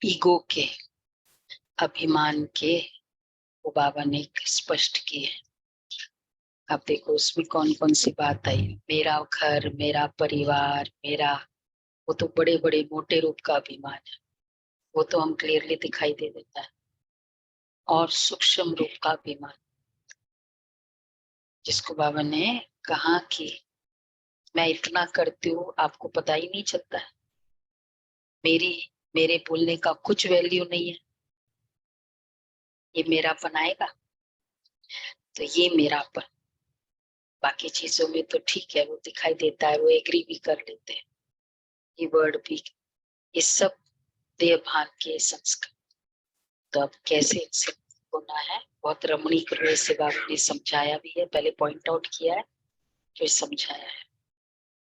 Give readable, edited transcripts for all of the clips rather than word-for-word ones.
Ego के, अभिमान के, वो बाबा ने स्पष्ट किए। अब देखो उसमें कौन कौन सी बात आई। मेरा घर, मेरा परिवार, मेरा, वो तो बड़े बड़े मोटे रूप का अभिमान है, वो तो हम क्लियरली दिखाई दे देता है। और सूक्ष्म रूप का अभिमान, जिसको बाबा ने कहा कि मैं इतना करती हूँ आपको पता ही नहीं चलता है, मेरी मेरे बोलने का कुछ वैल्यू नहीं है, ये मेरा बनाएगा। तो ये मेरापन, बाकी चीजों में तो ठीक है, वो दिखाई देता है, वो एग्री भी कर लेते हैं, ये वर्ड भी, ये सब देह भान के संस्कार। तो अब कैसे इनसे होना है, बहुत रमणीक रूप से बाबा ने समझाया भी है, पहले पॉइंट आउट किया है फिर समझाया है।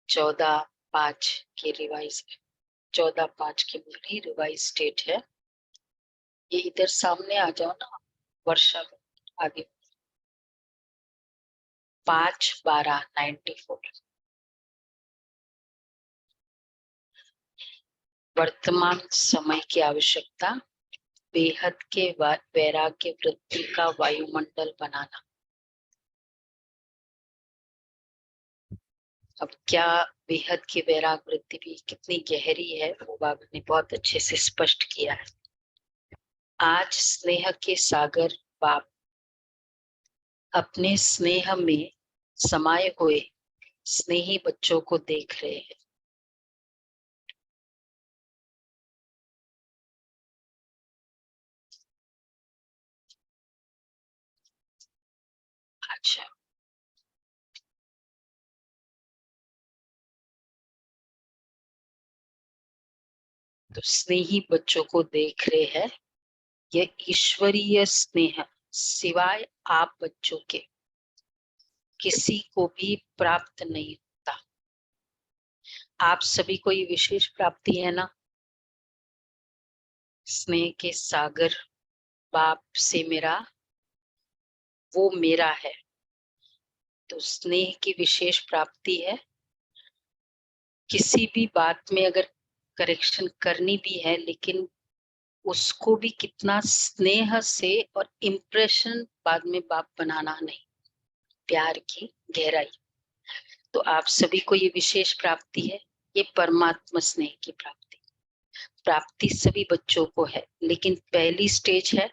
14:5 की रिवाइज, 14:5 की मेरी रिवाइज स्टेट है। ये इधर सामने आ जाओ ना वर्षा, आगे 5/12/94। वर्तमान समय की आवश्यकता, बेहद के वैराग्य वृत्ति का वायुमंडल बनाना। अब क्या बेहद की वैराग वृत्ति भी कितनी गहरी है, वो बाबा ने बहुत अच्छे से स्पष्ट किया है। आज स्नेह के सागर बाप अपने स्नेह में समाये हुए स्नेही बच्चों को देख रहे हैं। अच्छा, तो स्नेही बच्चों को देख रहे हैं, यह ईश्वरीय स्नेह सिवाय आप बच्चों के किसी को भी प्राप्त नहीं होता। आप सभी को ये विशेष प्राप्ति है ना, स्नेह के सागर बाप से मेरा, वो मेरा है, तो स्नेह की विशेष प्राप्ति है। किसी भी बात में अगर करेक्शन करनी भी है, लेकिन उसको भी कितना स्नेह से और इम्प्रेशन बाद में बाप बनाना नहीं, प्यार की गहराई। तो आप सभी को ये विशेष प्राप्ति है, ये परमात्मा स्नेह की प्राप्ति। प्राप्ति सभी बच्चों को है, लेकिन पहली स्टेज है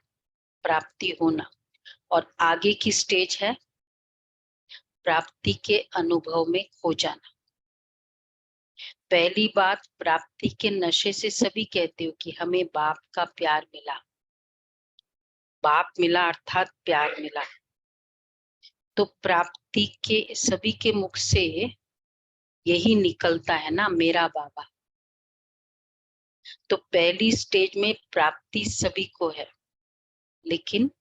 प्राप्ति होना, और आगे की स्टेज है प्राप्ति के अनुभव में खो जाना। पहली बात, प्राप्ति के नशे से सभी कहते हो कि हमें बाप का प्यार मिला, बाप मिला अर्थात प्यार मिला। तो प्राप्ति के सभी के मुख से यही निकलता है ना, मेरा बाबा। तो पहली स्टेज में प्राप्ति सभी को है, लेकिन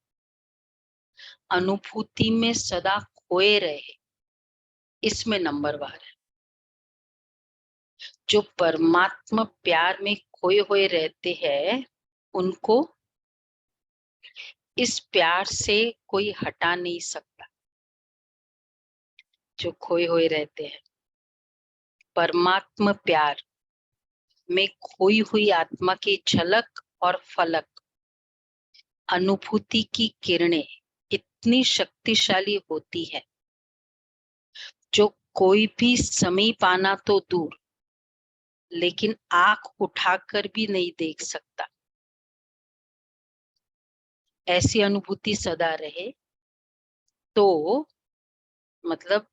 अनुभूति में सदा खोए रहे, इसमें नंबरवार है। जो परमात्मा प्यार में खोए हुए रहते हैं, उनको इस प्यार से कोई हटा नहीं सकता। जो खोए हुए रहते हैं, परमात्मा प्यार में खोई हुई आत्मा की झलक और फलक, अनुभूति की किरणें इतनी शक्तिशाली होती है, जो कोई भी समीप आना तो दूर, लेकिन आंख उठाकर भी नहीं देख सकता। ऐसी अनुभूति सदा रहे, तो मतलब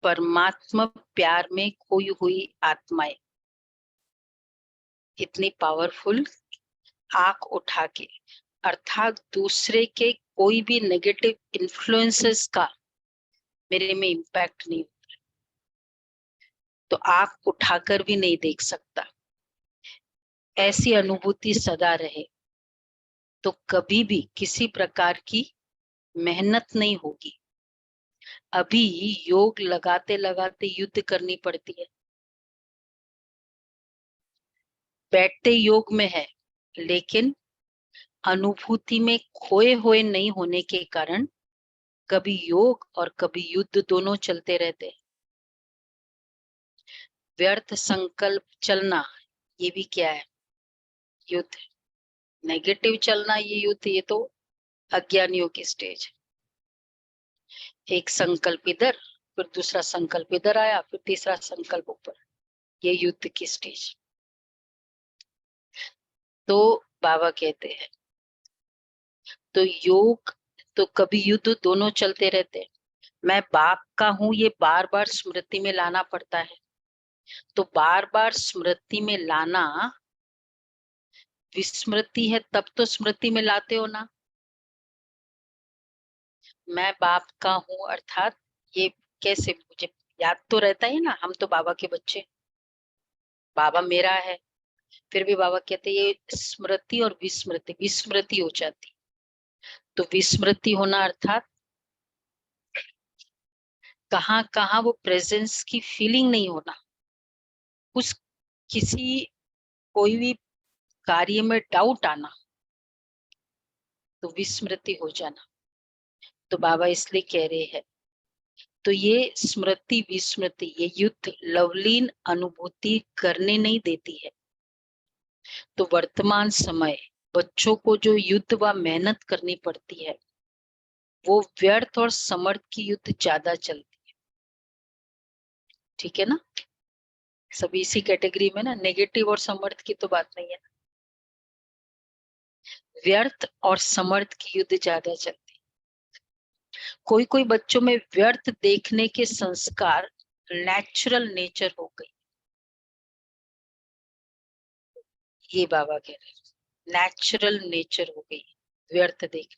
परमात्मा प्यार में खोई हुई आत्माएं इतनी पावरफुल, आंख उठा के, अर्थात दूसरे के कोई भी नेगेटिव इन्फ्लुएंसेस का मेरे में इम्पैक्ट नहीं, तो आंख उठाकर भी नहीं देख सकता। ऐसी अनुभूति सदा रहे, तो कभी भी किसी प्रकार की मेहनत नहीं होगी। अभी योग लगाते लगाते युद्ध करनी पड़ती है, बैठते योग में है, लेकिन अनुभूति में खोए हुए नहीं होने के कारण कभी योग और कभी युद्ध दोनों चलते रहते। व्यर्थ संकल्प चलना, ये भी क्या है, युद्ध। नेगेटिव चलना ये युद्ध, ये तो अज्ञानियों की स्टेज। एक संकल्प इधर, फिर दूसरा संकल्प इधर आया, फिर तीसरा संकल्प ऊपर, ये युद्ध की स्टेज। तो बाबा कहते हैं तो योग, तो कभी युद्ध दोनों चलते रहते हैं। मैं बाप का हूं ये बार बार स्मृति में लाना पड़ता है। तो बार बार स्मृति में लाना, विस्मृति है तब तो स्मृति में लाते हो ना। मैं बाप का हूं अर्थात ये कैसे, मुझे याद तो रहता है ना, हम तो बाबा के बच्चे, बाबा मेरा है। फिर भी बाबा कहते हैं ये स्मृति और विस्मृति, विस्मृति हो जाती। तो विस्मृति होना अर्थात कहाँ कहाँ वो प्रेजेंस की फीलिंग नहीं होना, उस किसी कोई भी कार्य में डाउट आना, तो विस्मृति हो जाना। तो बाबा इसलिए कह रहे हैं, तो ये स्मृति विस्मृति, ये युद्ध लवलीन अनुभूति करने नहीं देती है। तो वर्तमान समय बच्चों को जो युद्ध व मेहनत करनी पड़ती है, वो व्यर्थ और समर्थ की युद्ध ज्यादा चलती है। ठीक है ना, सभी इसी कैटेगरी में ना, नेगेटिव और समर्थ की तो बात नहीं है। व्यर्थ और समर्थ की युद्ध ज्यादा चलती है। कोई कोई बच्चों में व्यर्थ देखने के संस्कार नेचुरल नेचर हो गई, ये बाबा कह रहे हैं, नेचुरल नेचर हो गई व्यर्थ देख।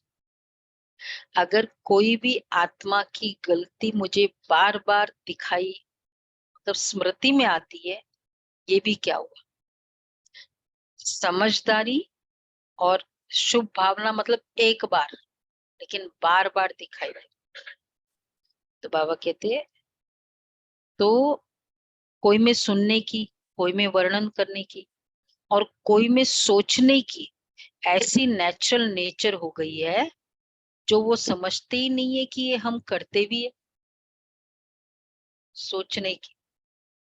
अगर कोई भी आत्मा की गलती मुझे बार बार दिखाई, मतलब स्मृति में आती है, ये भी क्या हुआ, समझदारी और शुभ भावना, मतलब एक बार, लेकिन बार बार दिखाई दे। तो बाबा कहते हैं तो कोई में सुनने की, कोई में वर्णन करने की, और कोई में सोचने की ऐसी नेचुरल नेचर हो गई है, जो वो समझते ही नहीं है कि ये हम करते भी है। सोचने की,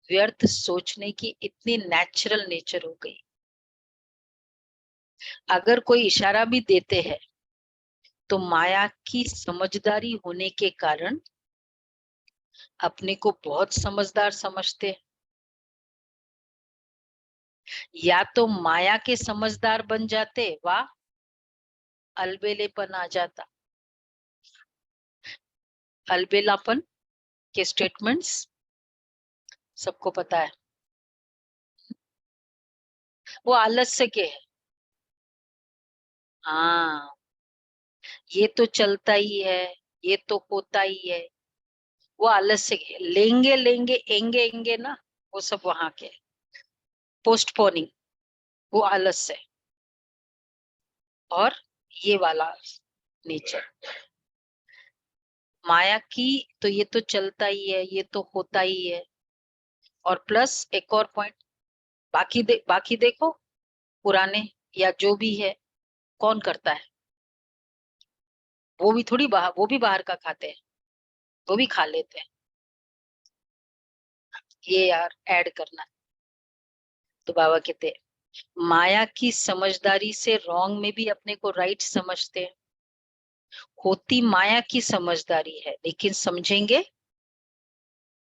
व्यर्थ सोचने की इतनी नेचुरल नेचर हो गई। अगर कोई इशारा भी देते हैं तो माया की समझदारी होने के कारण अपने को बहुत समझदार समझते हैं, या तो माया के समझदार बन जाते, वाह अलबेलेपन आ जाता। अलबेलापन के स्टेटमेंट्स सबको पता है, वो आलस्य के है। हाँ, ये तो चलता ही है, ये तो होता ही है, वो आलस्य के, लेंगे लेंगे एंगे एंगे ना, वो सब वहां के पोस्टपोनिंग, वो आलस्य है। और ये वाला नेचर माया की, तो ये तो चलता ही है, ये तो होता ही है। और प्लस एक और पॉइंट, बाकी देखो पुराने या जो भी है, कौन करता है, वो भी थोड़ी बाहर, वो भी बाहर का खाते हैं, वो भी खा लेते हैं। ये यार ऐड करना। तो बाबा कहते हैं माया की समझदारी से रॉन्ग में भी अपने को राइट समझते हैं। होती माया की समझदारी है, लेकिन समझेंगे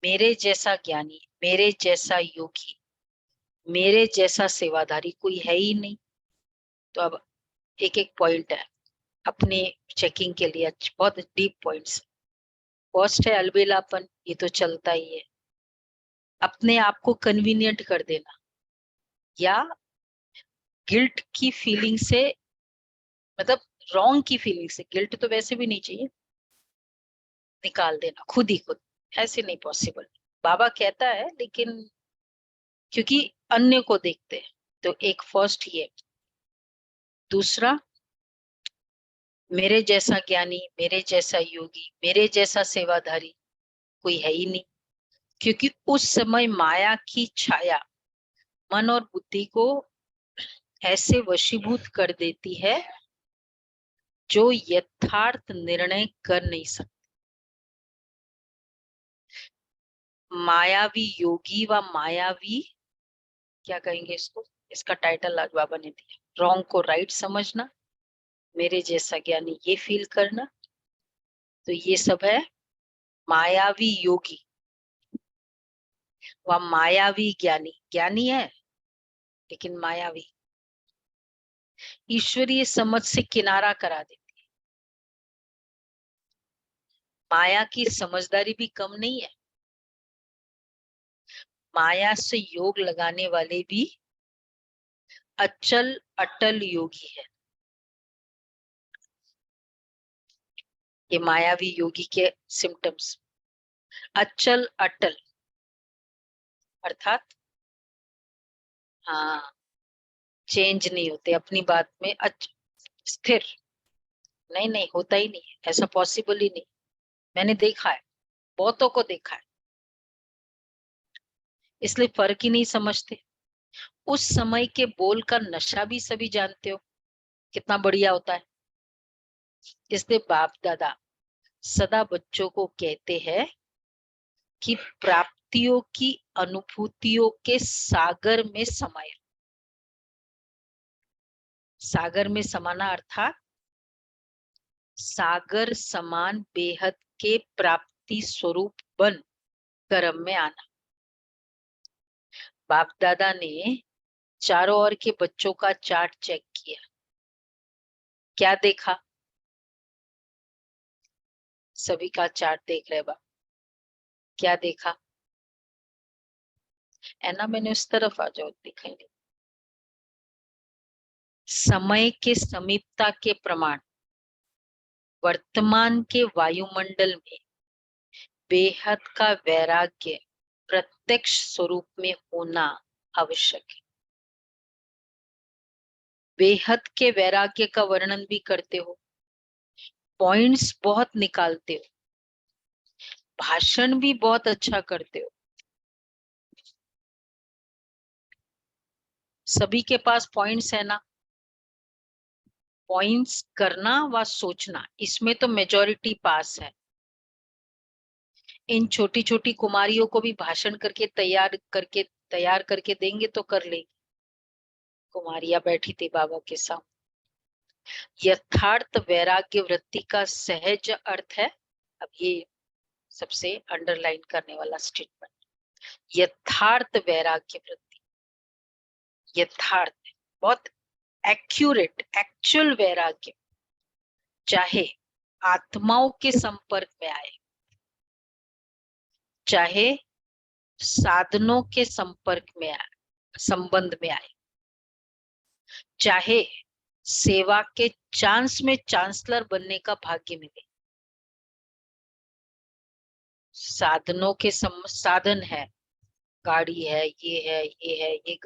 मेरे जैसा ज्ञानी, मेरे जैसा योगी, मेरे जैसा सेवाधारी कोई है ही नहीं। तो अब एक एक पॉइंट है अपने चेकिंग के लिए, बहुत डीप पॉइंट्स। फर्स्ट है अलबेलापन, ये तो चलता ही है। अपने आप को कन्वीनियंट कर देना, या गिल्ट की फीलिंग से, मतलब रॉन्ग की फीलिंग से, गिल्ट तो वैसे भी नहीं चाहिए, निकाल देना खुद ही खुद, ऐसे नहीं पॉसिबल। बाबा कहता है लेकिन क्योंकि अन्य को देखते हैं, तो एक फर्स्ट ये। दूसरा, मेरे जैसा ज्ञानी, मेरे जैसा योगी, मेरे जैसा सेवाधारी कोई है ही नहीं, क्योंकि उस समय माया की छाया मन और बुद्धि को ऐसे वशीभूत कर देती है जो यथार्थ निर्णय कर नहीं सकते। मायावी योगी व मायावी, क्या कहेंगे इसको, इसका टाइटल आज बाबा ने दिया, रॉन्ग को राइट समझना, मेरे जैसा ज्ञानी ये फील करना। तो ये सब है मायावी योगी। वह मायावी ज्ञानी, ज्ञानी है लेकिन मायावी, ईश्वरीय समझ से किनारा करा देती है। माया की समझदारी भी कम नहीं है, माया से योग लगाने वाले भी अचल अटल योगी है। ये मायावी योगी के सिम्टम्स, अचल अटल अर्थात हाँ, चेंज नहीं होते अपनी बात में, स्थिर नहीं, नहीं होता ही नहीं है, ऐसा पॉसिबल ही नहीं। मैंने देखा है, बहुतों को देखा है, इसलिए फर्क ही नहीं समझते। उस समय के बोल का नशा भी सभी जानते हो कितना बढ़िया होता है। इसलिए बाप दादा सदा बच्चों को कहते हैं कि प्राप्तियों की अनुभूतियों के सागर में समाये। सागर में समाना अर्थात सागर समान बेहद के प्राप्ति स्वरूप बन कर्म में आना। बाप दादा ने चारों ओर के बच्चों का चार्ट चेक किया, क्या देखा? सभी का चार्ट देख रहे बाप, क्या देखा है ना? मैंने उस तरफ आ जाओ, दिखाई नहीं। समय के समीपता के प्रमाण वर्तमान के वायुमंडल में बेहद का वैराग्य प्रत्यक्ष स्वरूप में होना आवश्यक है। बेहद के वैराग्य का वर्णन भी करते हो, पॉइंट्स बहुत निकालते हो, भाषण भी बहुत अच्छा करते हो, सभी के पास पॉइंट्स है ना। पॉइंट्स करना व सोचना, इसमें तो मेजॉरिटी पास है। इन छोटी छोटी कुमारियों को भी भाषण करके तैयार करके देंगे तो कर लेगी। कुमारियां बैठी थी बाबा के सामने। यथार्थ वैराग्य वृत्ति का सहज अर्थ है, अब ये सबसे अंडरलाइन करने वाला स्टेटमेंट, यथार्थ वैराग्य वृत्ति, यथार्थ बहुत एक्यूरेट एक्चुअल वैराग्य, चाहे आत्माओं के संपर्क में आए, चाहे साधनों के संपर्क में आए, संबंध में आए, चाहे सेवा के चांस में चांसलर बनने का भाग्य मिले। साधनों के साधन है, गाड़ी है, ये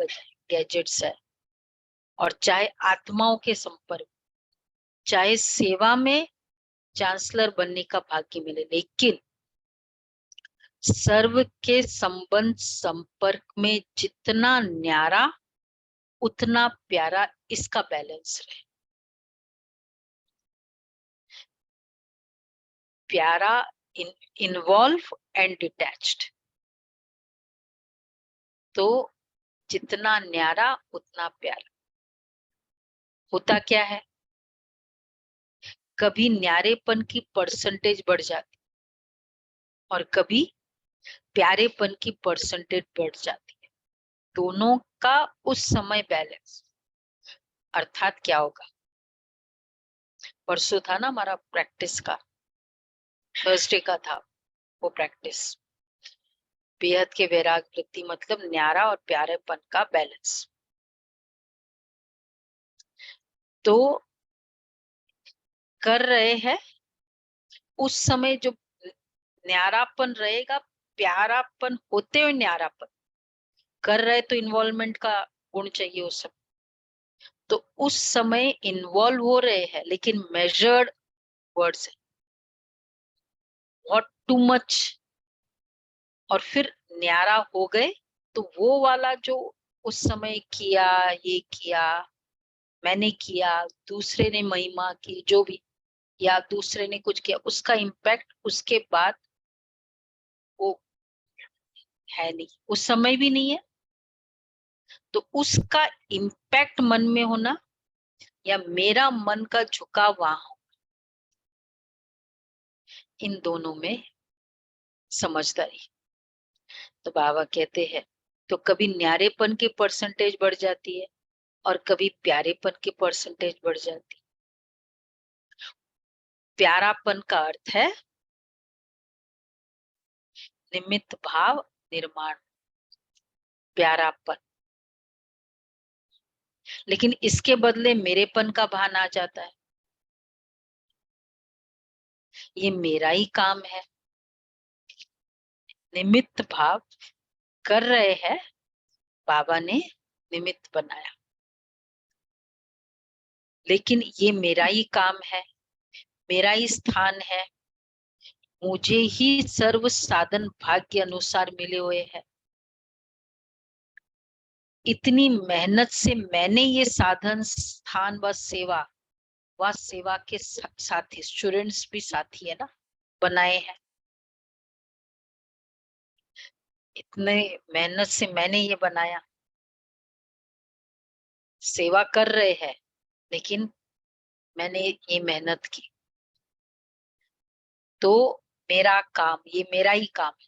गैजेट्स है, और चाहे आत्माओं के संपर्क, चाहे सेवा में चांसलर बनने का भाग्य मिले, लेकिन सर्व के संबंध संपर्क में जितना न्यारा उतना प्यारा, इसका बैलेंस रहे। प्यारा इन्वॉल्व एंड डिटैच्ड, तो जितना न्यारा उतना प्यारा। होता क्या है, कभी न्यारेपन की परसेंटेज बढ़ जाती और कभी प्यारेपन की परसेंटेज बढ़ जाती है, दोनों का उस समय बैलेंस। अर्थात क्या होगा, परसों था ना हमारा प्रैक्टिस का, थर्सडे का था वो प्रैक्टिस, बेहद के वैराग वृत्ति मतलब न्यारा और प्यारेपन का बैलेंस। तो कर रहे हैं उस समय जो न्यारापन रहेगा, प्यारापन होते हुए न्यारापन कर रहे, तो इन्वॉल्वमेंट का गुण चाहिए उस समय, तो उस समय इन्वॉल्व हो रहे हैं लेकिन मेजर्ड वर्ड्स है, नॉट टू मच, और फिर न्यारा हो गए तो वो वाला जो उस समय किया, ये किया, मैंने किया, दूसरे ने महिमा की, जो भी, या दूसरे ने कुछ किया, उसका इम्पैक्ट उसके बाद वो है नहीं, उस समय भी नहीं है तो उसका इम्पैक्ट मन में होना या मेरा मन का झुकाव वहां, इन दोनों में समझदारी। तो बाबा कहते हैं तो कभी न्यारेपन की परसेंटेज बढ़ जाती है और कभी प्यारेपन की परसेंटेज बढ़ जाती है। प्यारापन का अर्थ है निमित्त भाव निर्माण, प्यारापन। लेकिन इसके बदले मेरेपन का भान आ जाता है, ये मेरा ही काम है। निमित्त भाव कर रहे हैं, बाबा ने निमित्त बनाया, लेकिन ये मेरा ही काम है, मेरा ही स्थान है, मुझे ही सर्व साधन भाग्य अनुसार मिले हुए हैं। इतनी मेहनत से मैंने ये साधन, स्थान व सेवा के साथी, स्टूडेंट्स भी साथी है ना, बनाए हैं। इतने मेहनत से मैंने ये बनाया, सेवा कर रहे हैं, लेकिन मैंने ये मेहनत की, तो मेरा काम, ये मेरा ही काम है,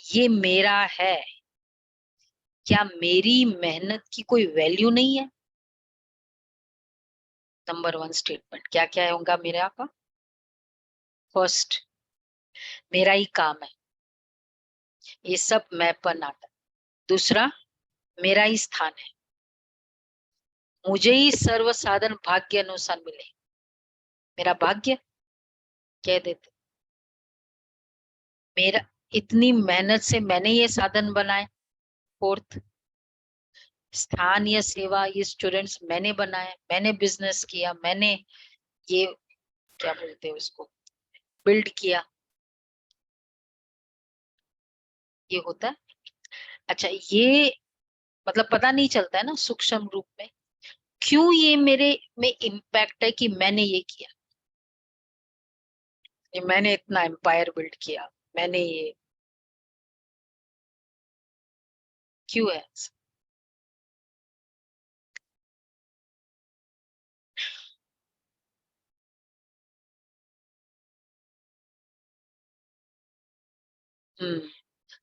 ये मेरा है। क्या मेरी मेहनत की कोई वैल्यू नहीं है? नंबर 1 स्टेटमेंट क्या क्या होगा मेरा का? फर्स्ट, मेरा ही काम है, ये सब मैंपन आता है। दूसरा, मेरा ही स्थान है, मुझे ही सर्व साधन भाग्य अनुसार मिले, मेरा भाग्य कह देते। मेरा, इतनी मेहनत से मैंने ये साधन बनाए। फोर्थ, स्थान या सेवा, ये स्टूडेंट्स मैंने बनाए, मैंने बिजनेस किया, मैंने ये क्या बोलते हैं उसको, बिल्ड किया, ये होता है। अच्छा, ये मतलब पता नहीं चलता है ना सूक्ष्म रूप में, क्यों ये मेरे में इम्पैक्ट है कि मैंने ये किया, ये मैंने इतना एम्पायर बिल्ड किया, मैंने ये, क्यों है?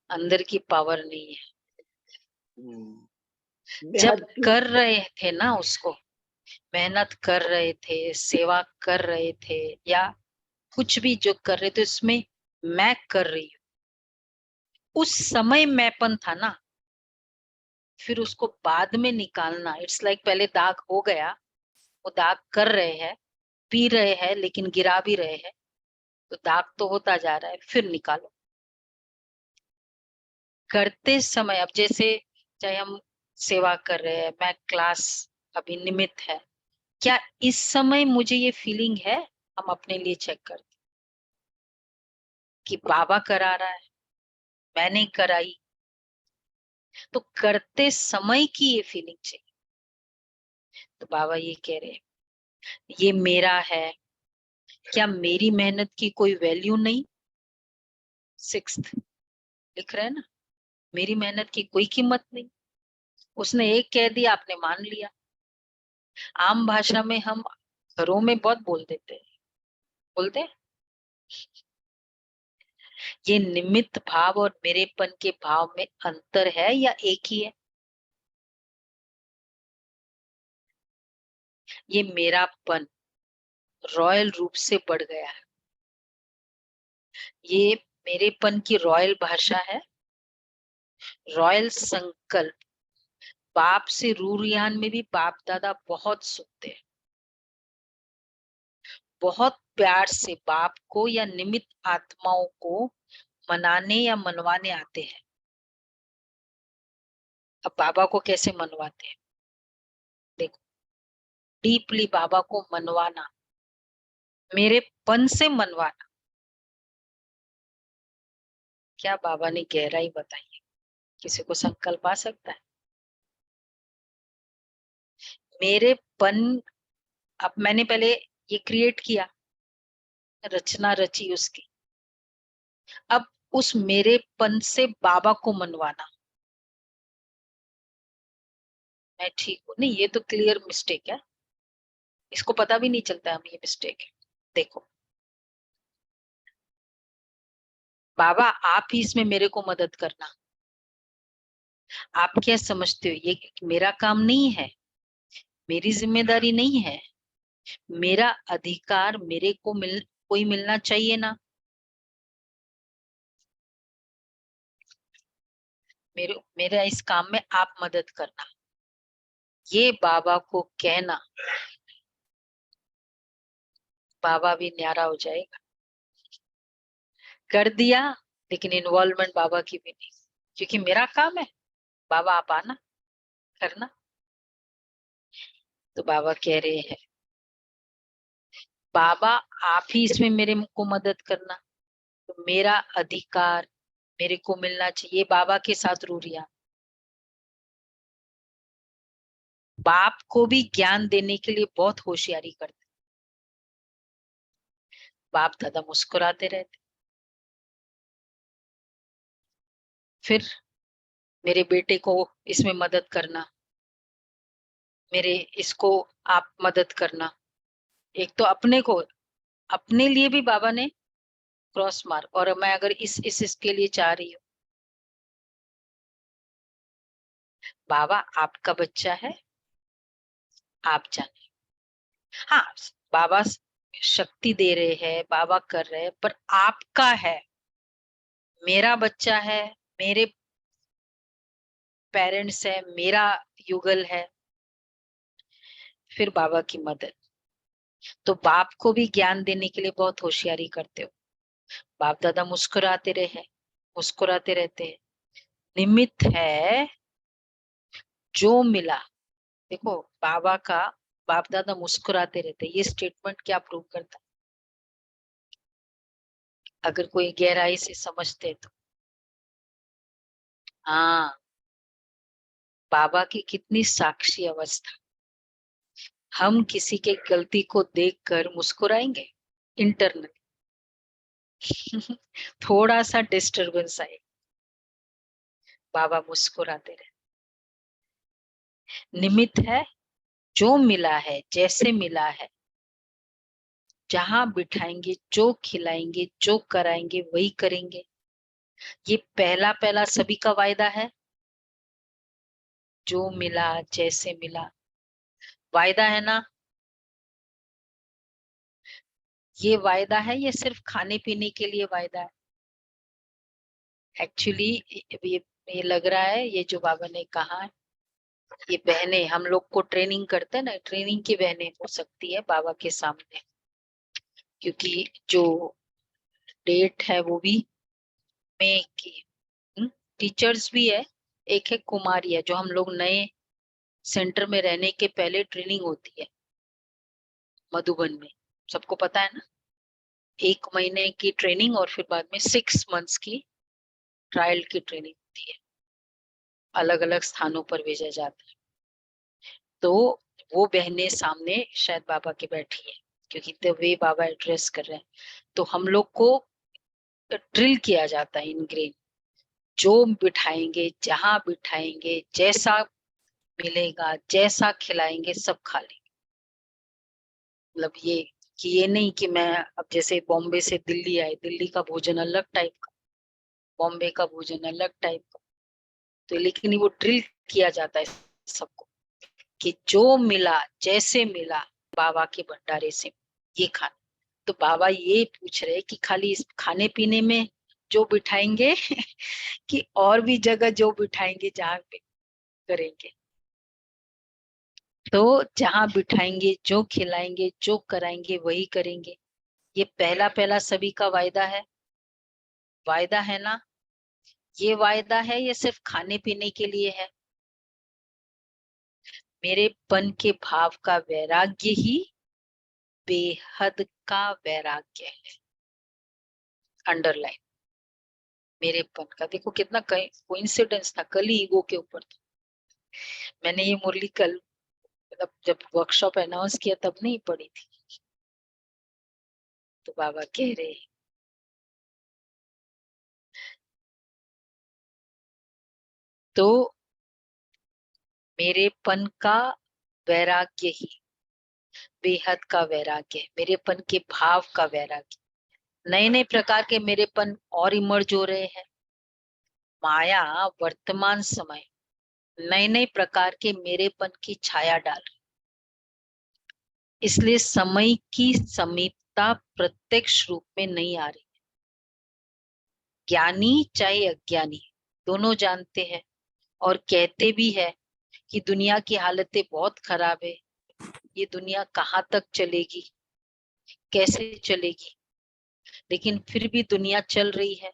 अंदर की पावर नहीं है। जब कर रहे थे ना उसको, मेहनत कर रहे थे, सेवा कर रहे थे, या कुछ भी जो कर रहे थे उसमें मैं कर रही हूँ, उस समय मैंपन था ना, फिर उसको बाद में निकालना, इट्स लाइक पहले दाग हो गया, वो दाग कर रहे हैं, पी रहे हैं, लेकिन गिरा भी रहे हैं, तो दाग तो होता जा रहा है, फिर निकालो। करते समय, अब जैसे चाहे हम सेवा कर रहे हैं, मैं क्लास अभी निमित्त है, क्या इस समय मुझे ये फीलिंग है? हम अपने लिए चेक करते कि बाबा करा रहा है, मैंने कराई, तो करते समय की ये फीलिंग चाहिए। तो बाबा ये कह रहे हैं ये मेरा है, क्या मेरी मेहनत की कोई वैल्यू नहीं? सिक्स्थ लिख रहे हैं ना, मेरी मेहनत की कोई कीमत नहीं। उसने एक कह दिया, आपने मान लिया। आम भाषा में हम घरों में बहुत बोल देते हैं, बोलते हैं ये निमित्त भाव और मेरेपन के भाव में अंतर है या एक ही है? ये मेरापन रॉयल रूप से बढ़ गया है, ये मेरेपन की रॉयल भाषा है, रॉयल संकल्प। बाप से रूरियान में भी बाप दादा बहुत सुनते हैं, बहुत प्यार से बाप को या निमित्त आत्माओं को मनाने या मनवाने आते हैं। अब बाबा को कैसे मनवाते हैं? देखो, डीपली बाबा को मनवाना, मेरे पन से मनवाना। क्या बाबा ने गहराई बताई? किसी को संकल्प आ सकता है? मेरे पन, अब मैंने पहले ये क्रिएट किया, रचना रची उसकी, अब उस मेरे पन से बाबा को मनवाना, मैं ठीक हूँ। नहीं, ये तो क्लियर मिस्टेक है, इसको पता भी नहीं चलता हम ये मिस्टेक है। देखो बाबा, आप ही इसमें मेरे को मदद करना। आप क्या समझते हो ये मेरा काम नहीं है, मेरी जिम्मेदारी नहीं है, मेरा अधिकार मेरे को कोई मिलना चाहिए ना। मेरा इस काम में आप मदद करना, ये बाबा को कहना, बाबा भी न्यारा हो जाएगा। कर दिया, लेकिन इन्वॉल्वमेंट बाबा की भी नहीं, क्योंकि मेरा काम है। बाबा आप आना, करना। तो बाबा कह रहे हैं, बाबा आप ही इसमें मेरे को मदद करना, तो मेरा अधिकार मेरे को मिलना चाहिए। बाबा के साथ रू रिया, बाप को भी ज्ञान देने के लिए बहुत होशियारी करते। बाप दादा मुस्कुराते रहते। फिर मेरे बेटे को इसमें मदद करना, मेरे इसको आप मदद करना। एक तो अपने को, अपने लिए भी बाबा ने क्रॉस मार, और मैं अगर इसके लिए चाह रही हूँ, बाबा आपका बच्चा है, आप जाने। हाँ, बाबा शक्ति दे रहे हैं, बाबा कर रहे हैं, पर आपका है, मेरा बच्चा है, मेरे पेरेंट्स है, मेरा युगल है। फिर बाबा की मदद। तो बाप को भी ज्ञान देने के लिए बहुत होशियारी करते हो। बाप दादा मुस्कुराते रहे, मुस्कुराते रहते हैं। निमित्त है जो मिला। देखो बाबा का, बाप दादा मुस्कुराते रहते, ये स्टेटमेंट क्या प्रूव करता है? अगर कोई गहराई से समझते तो हाँ, बाबा की कितनी साक्षी अवस्था। हम किसी के गलती को देखकर मुस्कुराएंगे इंटरनल। थोड़ा सा डिस्टरबेंस आए, बाबा मुस्कुराते रहे। निमित्त है जो मिला है, जैसे मिला है, जहां बिठाएंगे, जो खिलाएंगे, जो कराएंगे वही करेंगे। ये पहला पहला सभी का वायदा है। जो मिला, जैसे मिला, वायदा है ना। ये वायदा है, ये सिर्फ खाने पीने के लिए वायदा है। एक्चुअली ये लग रहा है, ये जो बाबा ने कहा, ये बहनें हम लोग को ट्रेनिंग करते हैं ना, ट्रेनिंग की बहनें हो सकती है बाबा के सामने, क्योंकि जो डेट है वो भी मई की। टीचर्स भी है, एक है कुमारी है, जो हम लोग नए सेंटर में रहने के पहले ट्रेनिंग होती है मधुबन में, सबको पता है ना। 1 महीने की ट्रेनिंग और फिर बाद में 6 मंथ्स की ट्रायल की ट्रेनिंग होती है। अलग अलग स्थानों पर भेजा जाता है। तो वो बहनें सामने शायद बाबा के बैठी है, क्योंकि द वे बाबा एड्रेस कर रहे हैं, तो हम लोग को ड्रिल किया जाता है इनग्रेन। जो बिठाएंगे, जहां बिठाएंगे, जैसा मिलेगा, जैसा खिलाएंगे, सब खा लेंगे। मतलब ये कि ये नहीं कि मैं अब जैसे बॉम्बे से दिल्ली आए, दिल्ली का भोजन अलग टाइप का, बॉम्बे का भोजन अलग टाइप का। तो लेकिन वो ड्रिल किया जाता है सबको, कि जो मिला, जैसे मिला, बाबा के भंडारे से ये खाना। तो बाबा ये पूछ रहे कि खाली इस खाने पीने में जो बिठाएंगे कि और भी जगह जो बिठाएंगे जहाँ पे करेंगे। तो जहाँ बिठाएंगे, जो खिलाएंगे, जो कराएंगे वही करेंगे। ये पहला पहला सभी का वायदा है। वायदा है ना। ये वायदा है, ये सिर्फ खाने पीने के लिए है। मेरे पन के भाव का वैराग्य ही बेहद का वैराग्य है। अंडरलाइन। मेरे पन का, देखो कितना कोइंसिडेंस था, कल ही ईगो के ऊपर था। मैंने ये मुरली कल, मतलब जब वर्कशॉप अनाउंस किया तब नहीं पढ़ी थी। तो बाबा कह रहे हैं, तो मेरेपन का वैराग्य ही बेहद का वैराग्य है, मेरेपन के भाव का वैराग्य। नए नए प्रकार के मेरेपन और इमर्ज हो रहे हैं। माया वर्तमान समय नए नए प्रकार के मेरेपन की छाया डाल रही, इसलिए समय की समीपता प्रत्यक्ष रूप में नहीं आ रही। ज्ञानी चाहे अज्ञानी दोनों जानते हैं और कहते भी है कि दुनिया की हालतें बहुत खराब है, ये दुनिया कहाँ तक चलेगी, कैसे चलेगी, लेकिन फिर भी दुनिया चल रही है।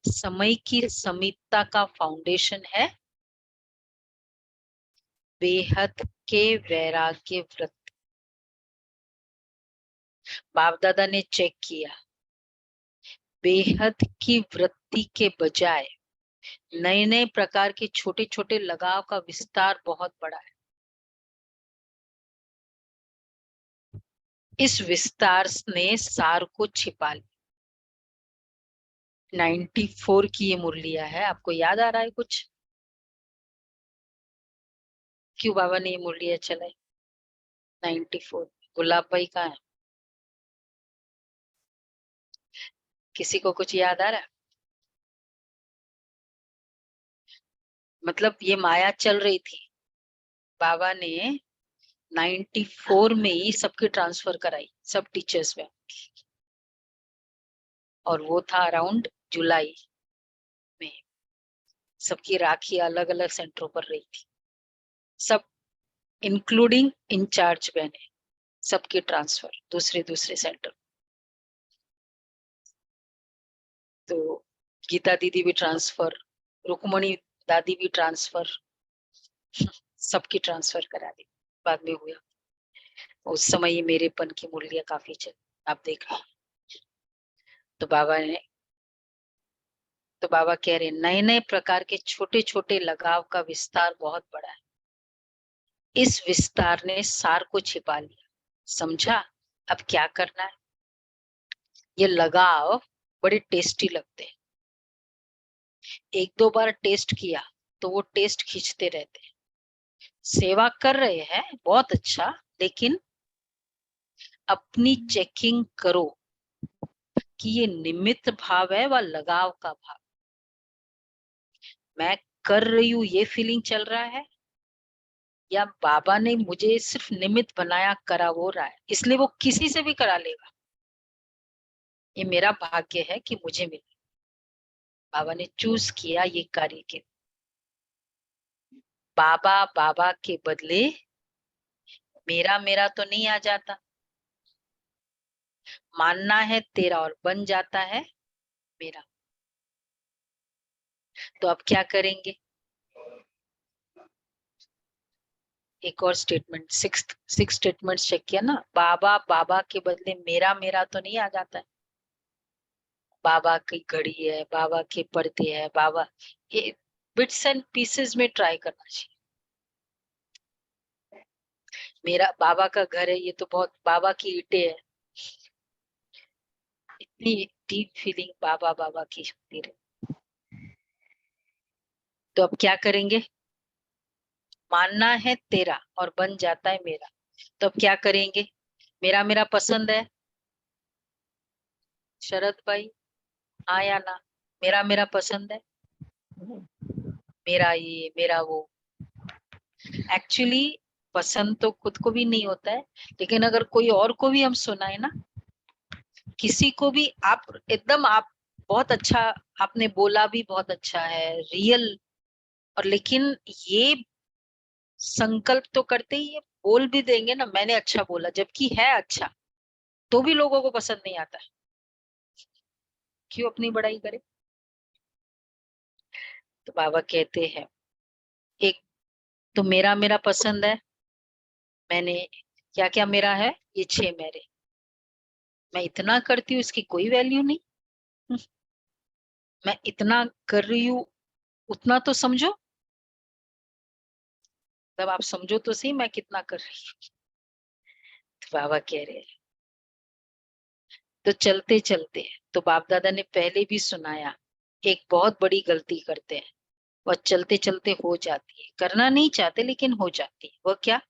समय की समीपता का फाउंडेशन है बेहद के वैराग्य व्रत। बाप दादा ने चेक किया, बेहद की वृत्ति के बजाय नए नए प्रकार के छोटे छोटे लगाव का विस्तार बहुत बड़ा है। इस विस्तार ने सार को छिपा लिया। 94 की ये मुरलिया है, आपको याद आ रहा है कुछ? क्यों बाबा ने ये मुरलिया चलाई? 94 गुलाब भाई कहाँ है? किसी को कुछ याद आ रहा है? मतलब ये माया चल रही थी, बाबा ने 94 में ही सबकी ट्रांसफर कराई, सब टीचर्स में, और वो था अराउंड जुलाई में। सबकी राखी अलग अलग सेंटरों पर रही थी, सब इंक्लूडिंग इंचार्ज बहने, सबकी ट्रांसफर दूसरे दूसरे सेंटर। तो गीता दीदी भी ट्रांसफर, रुक्मणी दादी भी ट्रांसफर, सबकी ट्रांसफर करा दी। बाद में हुआ उस समय ये मेरेपन की मुरलियां काफी चल, आप देख लो। तो बाबा कह रहे नए नए प्रकार के छोटे छोटे लगाव का विस्तार बहुत बड़ा है। इस विस्तार ने सार को छिपा लिया। समझा अब क्या करना है? ये लगाव बड़े टेस्टी लगते हैं, एक दो बार टेस्ट किया तो वो टेस्ट खींचते रहते हैं। सेवा कर रहे हैं बहुत अच्छा, लेकिन अपनी चेकिंग करो कि ये निमित्त भाव है व लगाव का भाव। मैं कर रही हूं ये फीलिंग चल रहा है, या बाबा ने मुझे सिर्फ निमित्त बनाया करा वो रहा है, इसलिए वो किसी से भी करा लेगा। ये मेरा भाग्य है कि मुझे मिला, बाबा ने चूज किया ये कार्य के। बाबा बाबा के बदले मेरा मेरा तो नहीं आ जाता, मानना है तेरा और बन जाता है मेरा। तो अब क्या करेंगे? एक और स्टेटमेंट, सिक्स स्टेटमेंट चेक किया ना। बाबा बाबा के बदले मेरा मेरा तो नहीं आ जाता है। बाबा की घड़ी है, बाबा के पर्दे है, बाबा, ये बिट्स एंड पीसेस में ट्राई करना चाहिए। मेरा बाबा का घर है, ये तो बहुत बाबा की ईंटें है, इतनी डीप फीलिंग बाबा बाबा की होती रहे। तो अब क्या करेंगे? मानना है तेरा और बन जाता है मेरा। तो अब क्या करेंगे? मेरा मेरा पसंद है शरद भाई, हाँ या ना? मेरा मेरा पसंद है, मेरा ये मेरा वो। एक्चुअली पसंद तो खुद को भी नहीं होता है, लेकिन अगर कोई और को भी हम सुनाए ना, किसी को भी आप एकदम, आप बहुत अच्छा, आपने बोला भी बहुत अच्छा है, रियल, और लेकिन ये संकल्प तो करते ही ये बोल भी देंगे ना मैंने अच्छा बोला, जबकि है अच्छा, तो भी लोगों को पसंद नहीं आता है। क्यों अपनी बड़ाई करे? तो बाबा कहते हैं, एक तो मेरा मेरा पसंद है, मैंने क्या क्या मेरा है, ये 6 मेरे, मैं इतना करती हूँ इसकी कोई वैल्यू नहीं। मैं इतना कर रही हूँ उतना तो समझो, तब आप समझो तो सही मैं कितना कर रही हूँ। तो बाबा कह रहे हैं, तो चलते चलते, तो बाप दादा ने पहले भी सुनाया, एक बहुत बड़ी गलती करते हैं, वह चलते चलते हो जाती है, करना नहीं चाहते लेकिन हो जाती है। वह क्या?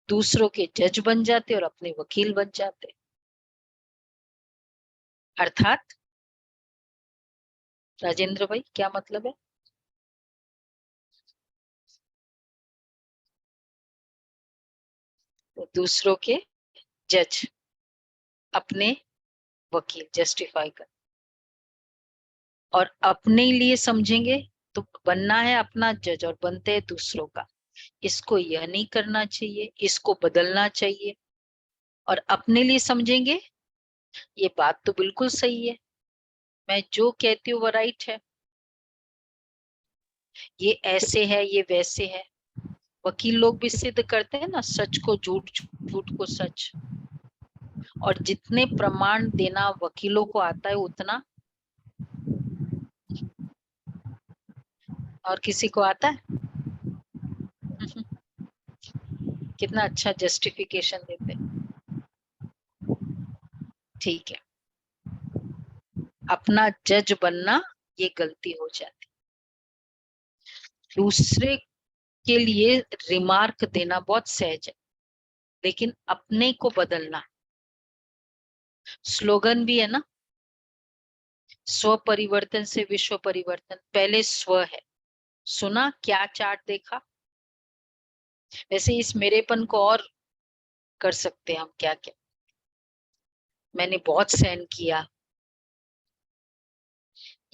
दूसरों के जज बन जाते और अपने वकील बन जाते। अर्थात राजेंद्र भाई क्या मतलब है? तो दूसरों के जज, अपने वकील, जस्टिफाई कर, और अपने लिए समझेंगे तो बनना है अपना जज और बनते हैं दूसरों का। इसको यह नहीं करना चाहिए, इसको बदलना चाहिए, और अपने लिए समझेंगे ये बात तो बिल्कुल सही है, मैं जो कहती हूँ वो राइट है, ये ऐसे है ये वैसे है। वकील लोग भी सिद्ध करते हैं ना, सच को झूठ, झूठ को सच। और जितने प्रमाण देना वकीलों को आता है उतना और किसी को आता है? कितना अच्छा जस्टिफिकेशन देते हैं। ठीक है, अपना जज बनना ये गलती हो जाती। दूसरे के लिए रिमार्क देना बहुत सहज है, लेकिन अपने को बदलना, स्लोगन भी है ना, स्व परिवर्तन से विश्व परिवर्तन। पहले स्व है। सुना क्या चार्ट देखा? वैसे इस मेरेपन को और कर सकते हैं हम, क्या क्या मैंने बहुत सहन किया,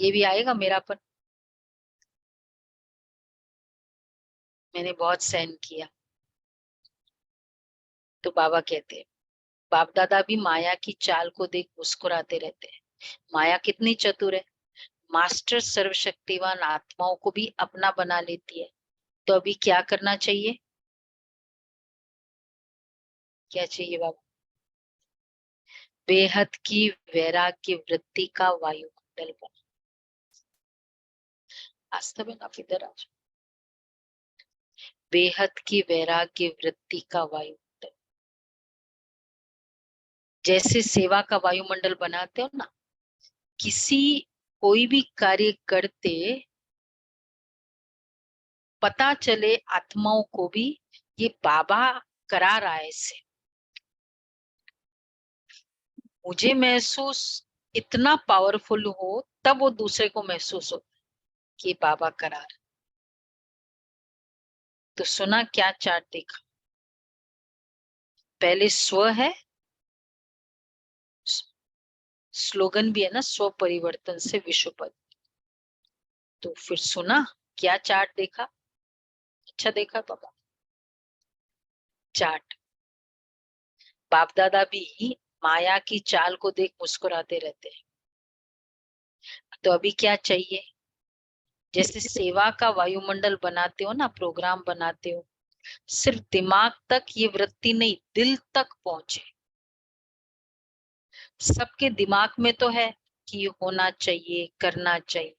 ये भी आएगा मेरापन। मैंने बहुत सहन किया। तो बाबा कहते हैं, बाप दादा भी माया की चाल को देख मुस्कुराते रहते हैं। माया कितनी चतुर है, मास्टर सर्वशक्तिवान आत्माओं को भी अपना बना लेती है। तो अभी क्या करना चाहिए? क्या चाहिए बाबा? बेहद की वैराग्य वृत्ति का वायुमंडल बना। वास्तव में आप इधर आ जाओ। बेहद की वैराग्य वृत्ति का वायुमंडल, जैसे सेवा का वायुमंडल बनाते हो ना, किसी कोई भी कार्य करते पता चले आत्माओं को भी ये बाबा करा रहा है इसे, मुझे महसूस इतना पावरफुल हो, तब वो दूसरे को महसूस हो कि बाबा करा रहा। तो सुना क्या चार्ट देखा? पहले स्व है, स्लोगन भी है ना, स्व परिवर्तन से विश्व पद। तो फिर सुना क्या चार्ट देखा? अच्छा देखा बाबा चार्ट। बाप दादा भी माया की चाल को देख मुस्कुराते रहते हैं। तो अभी क्या चाहिए? जैसे सेवा का वायुमंडल बनाते हो ना, प्रोग्राम बनाते हो, सिर्फ दिमाग तक ये वृत्ति नहीं, दिल तक पहुंचे। सबके दिमाग में तो है कि होना चाहिए, करना चाहिए,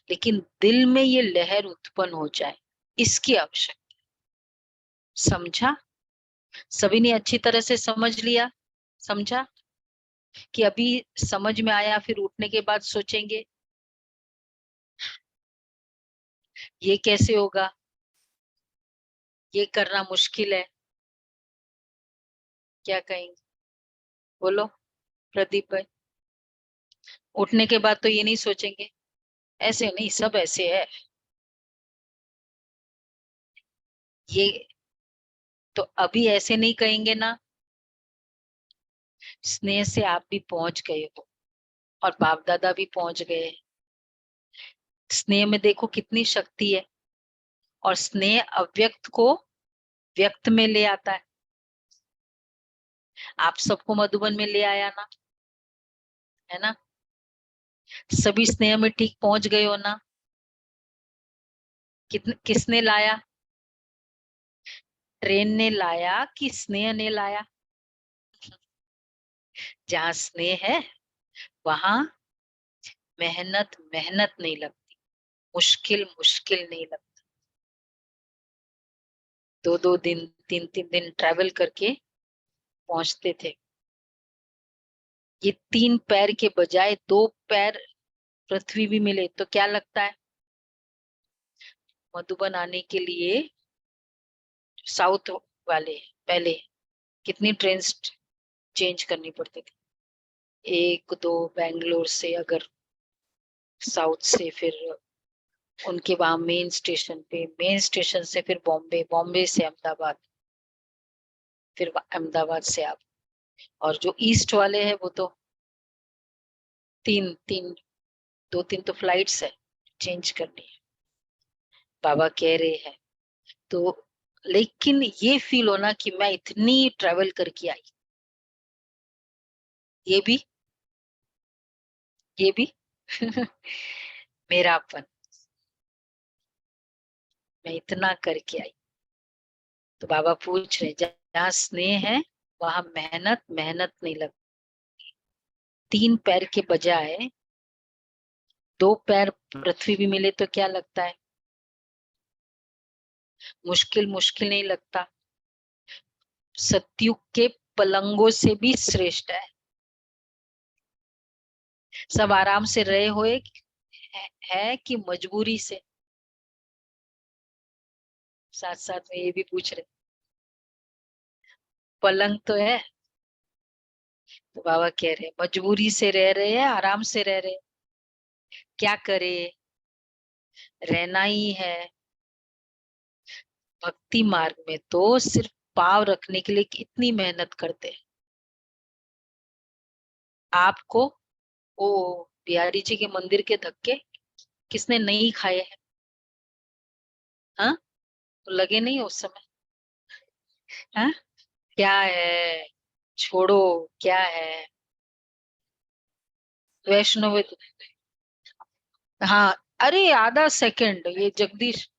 लेकिन दिल में ये लहर उत्पन्न हो जाए, इसकी आवश्यकता। समझा? सभी ने अच्छी तरह से समझ लिया? समझा कि अभी समझ में आया, फिर उठने के बाद सोचेंगे ये कैसे होगा, ये करना मुश्किल है, क्या कहेंगे? बोलो प्रदीप भाई। उठने के बाद तो ये नहीं सोचेंगे ऐसे नहीं, सब ऐसे है ये, तो अभी ऐसे नहीं कहेंगे ना। स्नेह से आप भी पहुंच गए हो और बाप दादा भी पहुंच गए। स्नेह में देखो कितनी शक्ति है, और स्नेह अव्यक्त को व्यक्त में ले आता है। आप सबको मधुबन में ले आया ना, है ना? सभी स्नेह में ठीक पहुंच गए हो ना? किसने लाया? ट्रेन ने लाया कि स्नेह ने लाया? जहाँ स्नेह है वहां मेहनत मेहनत नहीं लगती, मुश्किल मुश्किल नहीं लगती। 2-2 दिन 3-3 दिन ट्रैवल करके पहुंचते थे। ये 3 पैर के बजाय 2 पैर पृथ्वी भी मिले तो क्या लगता है? मधुबन आने के लिए साउथ वाले पहले कितनी ट्रेन चेंज करनी पड़ती थी? एक दो बेंगलोर से, अगर साउथ से फिर उनके वहां मेन स्टेशन पे, मेन स्टेशन से फिर बॉम्बे, बॉम्बे से अहमदाबाद, फिर अहमदाबाद से आप, और जो ईस्ट वाले हैं वो तो तीन तीन, दो तीन तो फ्लाइट्स है चेंज करनी है, बाबा कह रहे हैं। तो लेकिन ये फील होना कि मैं इतनी ट्रेवल करके आई, ये भी, ये भी मेरापन, मैं इतना करके आई। तो बाबा पूछ रहे, जहाँ स्नेह है वहां मेहनत, मेहनत नहीं लगती। तीन पैर के बजाय दो पैर पृथ्वी भी मिले तो क्या लगता है? मुश्किल मुश्किल नहीं लगता, सतयुग के पलंगों से भी श्रेष्ठ है। सब आराम से रहे हुए है कि मजबूरी से? साथ साथ में ये भी पूछ रहे, पलंग तो है। तो बाबा कह रहे मजबूरी से रह रहे हैं, आराम से रह रहे, क्या करे, रहना ही है। भक्ति मार्ग में तो सिर्फ पाव रखने के लिए कितनी मेहनत करते हैं। आपको वो बिहारी जी के मंदिर के धक्के किसने नहीं खाए हैं? हाँ, तो लगे नहीं उस समय? हाँ, क्या है, छोड़ो, क्या है, वैष्णव। हाँ, अरे आधा सेकंड, ये जगदीश,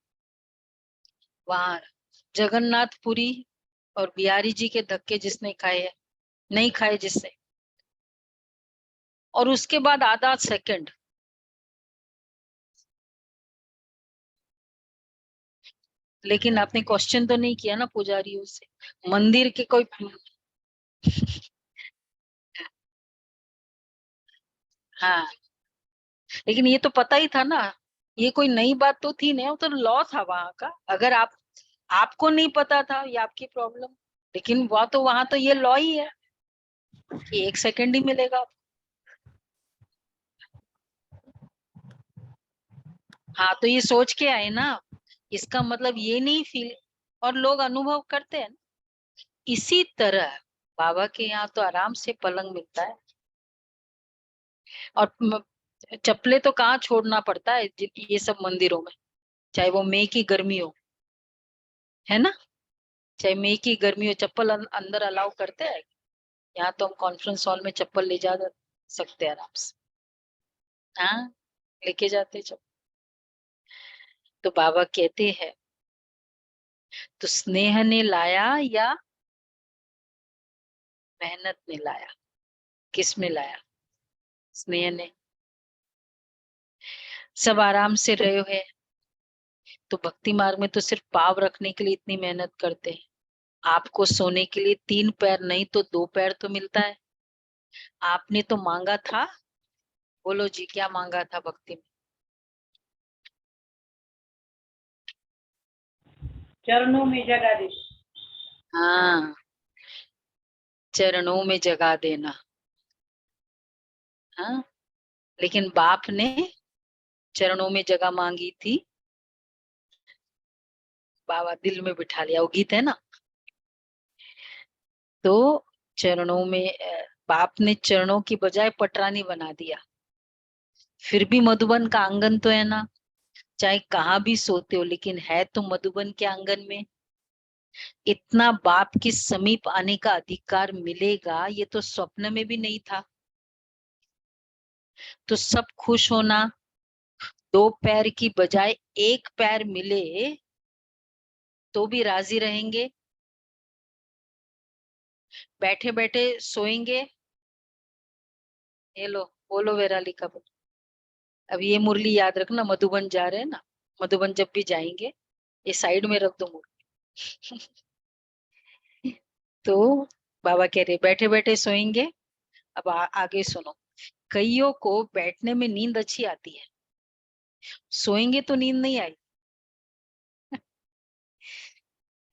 वहां जगन्नाथपुरी और बिहारी जी के धक्के जिसने खाए हैं, नहीं खाए जिसने, और उसके बाद आधा सेकंड, लेकिन आपने क्वेश्चन तो नहीं किया ना पुजारियों से, मंदिर के कोई हाँ, लेकिन ये तो पता ही था ना, ये कोई नई बात तो थी नहीं, वो तो लॉ था वहां का। अगर आपको नहीं पता था, ये आपकी प्रॉब्लम, लेकिन वहां तो, वहां तो ये लॉ ही है कि एक सेकंड ही मिलेगा। हाँ, तो ये सोच के आए ना, इसका मतलब ये नहीं फील, और लोग अनुभव करते हैं ना। इसी तरह बाबा के यहाँ तो आराम से पलंग मिलता है, और चप्पलें तो कहाँ छोड़ना पड़ता है ये सब मंदिरों में, चाहे वो मई की गर्मी हो, है ना, चाहे मई की गर्मी हो, चप्पल अंदर अलाउ करते हैं? यहाँ तो हम कॉन्फ्रेंस हॉल में चप्पल ले जा सकते हैं आराम से। हाँ, लेके जाते चप्पल। तो बाबा कहते हैं, तो स्नेह ने लाया या मेहनत ने लाया? किस में लाया? स्नेह ने। सब आराम से रहे हुए, तो भक्ति मार्ग में तो सिर्फ पाव रखने के लिए इतनी मेहनत करते हैं। आपको सोने के लिए तीन पैर नहीं तो दो पैर तो मिलता है। आपने तो मांगा था, बोलो जी, क्या मांगा था भक्ति में? चरणों में जगह दे। हाँ, चरणों में जगा देना। हाँ, लेकिन बाप ने चरणों में जगह मांगी थी, बाबा दिल में बिठा लिया, वो गीत है ना। तो चरणों में बाप ने चरणों की बजाय पटरानी बना दिया। फिर भी मधुबन का आंगन तो है ना, चाहे कहाँ भी सोते हो, लेकिन है तो मधुबन के आंगन में। इतना बाप के समीप आने का अधिकार मिलेगा, ये तो स्वप्न में भी नहीं था। तो सब खुश होना, दो पैर की बजाय एक पैर मिले तो भी राजी रहेंगे, बैठे बैठे सोएंगे। ये लो, बोलो वेराली का बोलो। अब ये मुरली याद रखना, मधुबन जा रहे हैं ना, मधुबन जब भी जाएंगे, ये साइड में रख दो मुरली। तो बाबा कह रहे बैठे बैठे सोएंगे। अब आगे सुनो, कईयों को बैठने में नींद अच्छी आती है, सोएंगे तो नींद नहीं आई।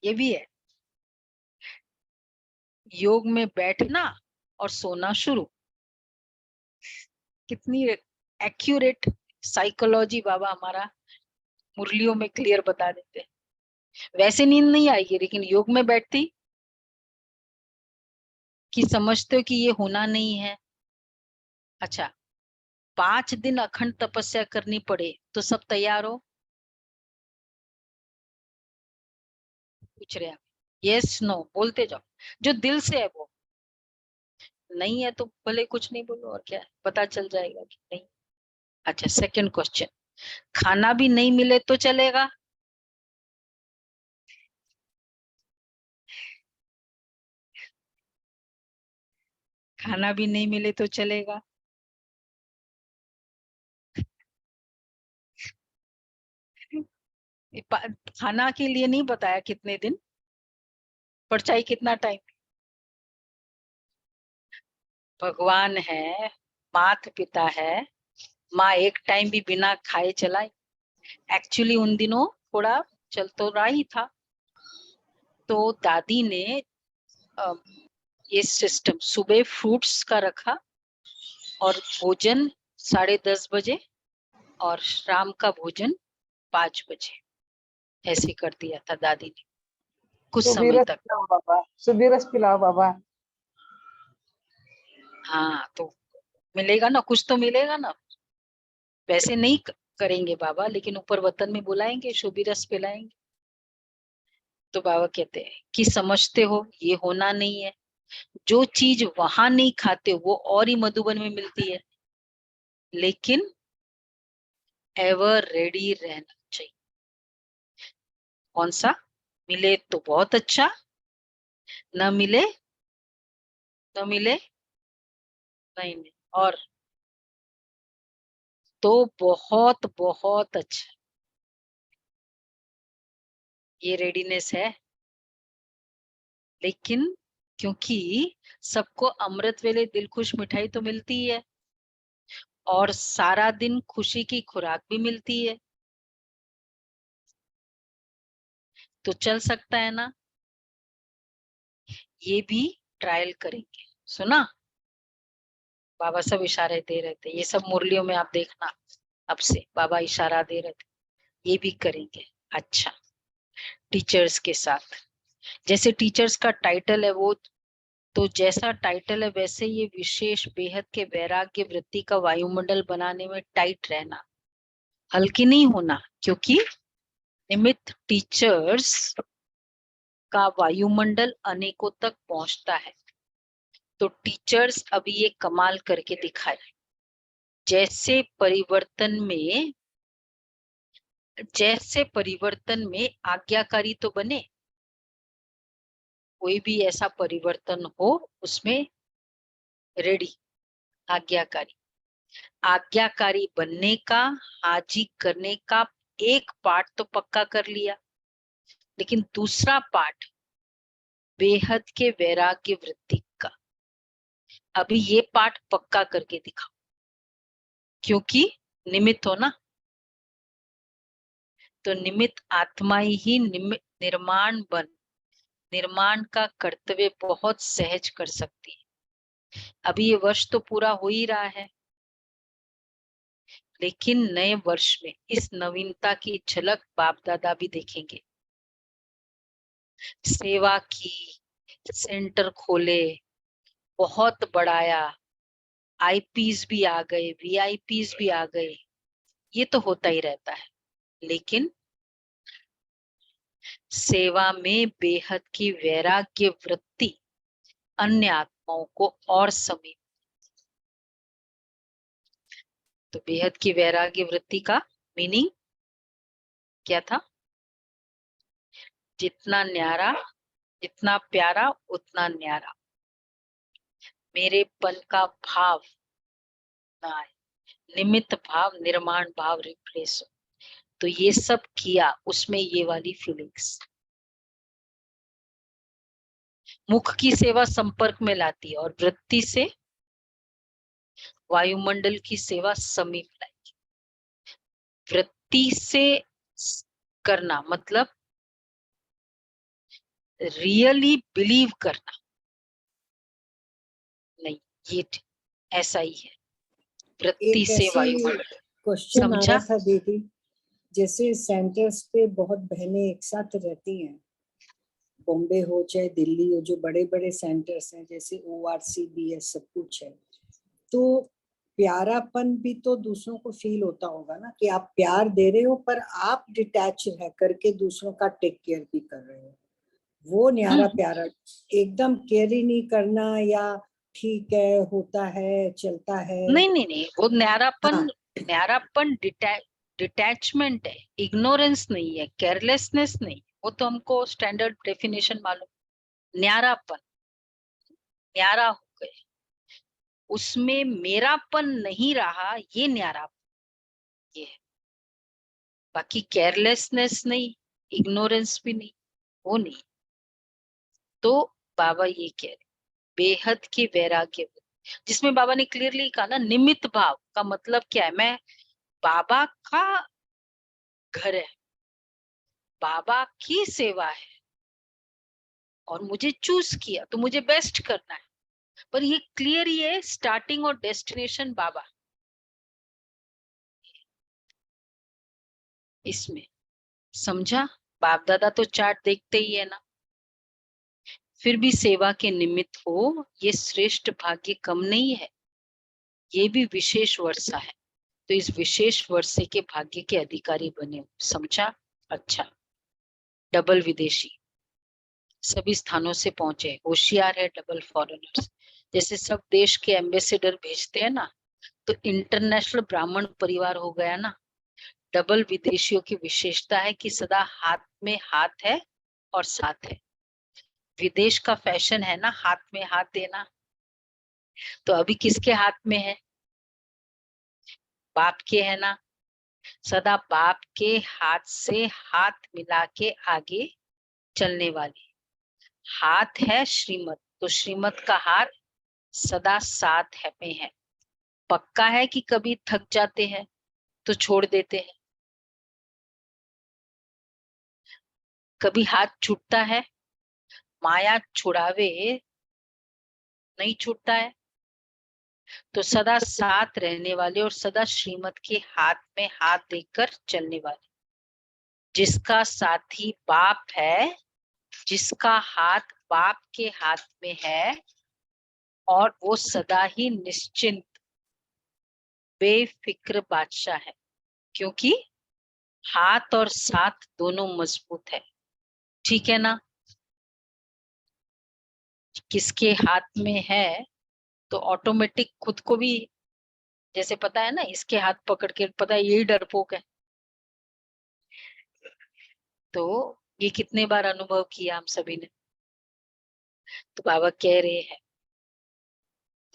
ये भी है। योग में बैठना और सोना शुरू। कितनी एक्यूरेट साइकोलॉजी बाबा हमारा मुरलियों में क्लियर बता देते हैं। वैसे नींद नहीं आएगी, लेकिन योग में बैठती कि समझते हो कि ये होना नहीं है। अच्छा, 5 दिन अखंड तपस्या करनी पड़े तो सब तैयार हो? पूछ रहे आप? यस नो बोलते जाओ, जो दिल से है वो। नहीं है तो भले कुछ नहीं बोलो, और क्या है, पता चल जाएगा कि नहीं। अच्छा, सेकंड क्वेश्चन, खाना भी नहीं मिले तो चलेगा? खाना भी नहीं मिले तो चलेगा? खाना के लिए नहीं बताया कितने दिन, पर चाहे कितना टाइम। भगवान है, माता पिता है, माँ एक टाइम भी बिना खाए चलाई। एक्चुअली उन दिनों थोड़ा चल तो रहा ही था, तो दादी ने ये सिस्टम सुबह फ्रूट्स का रखा और भोजन 10:30 बजे और शाम का भोजन 5 बजे, ऐसे कर दिया था दादी ने कुछ समय सुबीरस तक। पिलाओ बाबा, सुबीरस पिलाओ बाबा। हाँ, तो मिलेगा ना, कुछ तो मिलेगा ना। वैसे नहीं करेंगे बाबा, लेकिन ऊपर वतन में बुलाएंगे, शोभी रस पिलाएंगे। तो बाबा कहते हैं कि समझते हो ये होना नहीं है, जो चीज वहां नहीं खाते वो और ही मधुबन में मिलती है, लेकिन एवर रेडी रहना चाहिए। कौन सा? मिले तो बहुत अच्छा, न मिले न मिले नहीं नहीं, और तो बहुत बहुत अच्छा। ये रेडीनेस है, लेकिन क्योंकि सबको अमृत वेले दिल खुश मिठाई तो मिलती ही है, और सारा दिन खुशी की खुराक भी मिलती है, तो चल सकता है ना। ये भी ट्रायल करेंगे। सुना, बाबा सब इशारे दे रहे थे, ये सब मुरलियों में आप देखना, अब से बाबा इशारा दे रहे थे, ये भी करेंगे। अच्छा, टीचर्स के साथ, जैसे टीचर्स का टाइटल है वो, तो जैसा टाइटल है वैसे ये विशेष बेहद के वैराग्य वृत्ति का वायुमंडल बनाने में टाइट रहना, हल्की नहीं होना, क्योंकि निमित्त टीचर्स का वायुमंडल अनेकों तक पहुंचता है। तो टीचर्स अभी ये कमाल करके दिखाए, जैसे परिवर्तन में आज्ञाकारी तो बने, कोई भी ऐसा परिवर्तन हो उसमें रेडी, आज्ञाकारी। आज्ञाकारी बनने का, हाजी करने का एक पार्ट तो पक्का कर लिया, लेकिन दूसरा पार्ट बेहद के वैराग्य वृत्ति का, अभी ये पार्ट पक्का करके दिखाओ, क्योंकि निमित्त हो ना। तो निमित्त आत्मा ही निर्माण का कर्तव्य बहुत सहज कर सकती है। अभी ये वर्ष तो पूरा हो ही रहा है, लेकिन नए वर्ष में इस नवीनता की झलक बाप दादा भी देखेंगे। सेवा की, सेंटर खोले, बहुत बढ़ाया, आईपीस भी आ गए, वीआईपीस भी आ गए, ये तो होता ही रहता है, लेकिन सेवा में बेहद की वैराग्य वृत्ति अन्य आत्माओं को और समीप। तो बेहद की वैराग्य वृत्ति का मीनिंग क्या था? जितना न्यारा, जितना प्यारा उतना न्यारा, मेरेपन का भाव ना आए, निमित्त भाव, निर्माण भाव रिप्लेस हो। तो ये सब किया, उसमें ये वाली फीलिंग्स मुख की सेवा संपर्क में लाती है, और वृत्ति से वायुमंडल की सेवा समीप लाई। वृत्ति से करना मतलब रियली बिलीव करना नहीं, ये ऐसा ही है, वृत्ति एक से ऐसे वायुमंडल। क्वेश्चन आ समझा? रहा था दीदी, जैसे सेंटर्स पे बहुत बहनें एक साथ रहती हैं, बॉम्बे हो चाहे दिल्ली हो, जो बड़े बड़े सेंटर्स हैं जैसे ORCBS सब कुछ है, तो प्यारापन भी तो दूसरों को फील होता होगा ना, कि आप प्यार दे रहे हो पर आप डिटैच रह करके दूसरों का टेक केयर भी कर रहे हो। वो न्यारा प्यारा, एकदम केयर ही नहीं करना या ठीक है होता है चलता है। नहीं नहीं नहीं, वो न्यारापन, हाँ, न्यारापन डिटैचमेंट है, इग्नोरेंस नहीं है, केयरलेसनेस नहीं, वो तो हमको स्टैंडर्ड डेफिनेशन मालूम। न्यारापन, न्यारा हो गए, उसमें मेरापन नहीं रहा, ये न्यारापन ये है। बाकी केयरलेसनेस नहीं, इग्नोरेंस भी नहीं, वो नहीं। तो बाबा ये कह रहे बेहद के वैराग्य, जिसमें बाबा ने क्लियरली कहा ना, निमित्त भाव का मतलब क्या है, मैं बाबा का घर है, बाबा की सेवा है, और मुझे चूज किया तो मुझे बेस्ट करना है। पर ये क्लियर ही है, स्टार्टिंग और डेस्टिनेशन बाबा। इसमें समझा? बाप दादा तो चार्ट देखते ही है ना, फिर भी सेवा के निमित्त हो, ये श्रेष्ठ भाग्य कम नहीं है, ये भी विशेष वर्षा है। तो इस विशेष वर्षे के भाग्य के अधिकारी बने। समझा? अच्छा, डबल विदेशी सभी स्थानों से पहुंचे, होशियार है डबल फॉरेनर्स। जैसे सब देश के एम्बेसडर भेजते हैं ना, तो इंटरनेशनल ब्राह्मण परिवार हो गया ना। डबल विदेशियों की विशेषता है कि सदा हाथ में हाथ है और साथ है। विदेश का फैशन है ना हाथ में हाथ देना, तो अभी किसके हाथ में है? बाप के है ना। सदा बाप के हाथ से हाथ मिला के आगे चलने वाली। हाथ है श्रीमत, तो श्रीमत का हाथ सदा साथ है में है। पक्का है कि कभी थक जाते हैं तो छोड़ देते हैं, कभी हाथ छूटता है, माया छुड़ावे नहीं छूटता है। तो सदा साथ रहने वाले और सदा श्रीमत के हाथ में हाथ देकर चलने वाले, जिसका साथी बाप है, जिसका हाथ बाप के हाथ में है, और वो सदा ही निश्चिंत बेफिक्र बादशाह है, क्योंकि हाथ और साथ दोनों मजबूत है। ठीक है ना? किसके हाथ में है तो ऑटोमेटिक खुद को भी जैसे पता है ना, इसके हाथ पकड़ के पता है यही डरपोक है। तो ये कितने बार अनुभव किया हम सभी ने। तो बाबा कह रहे हैं,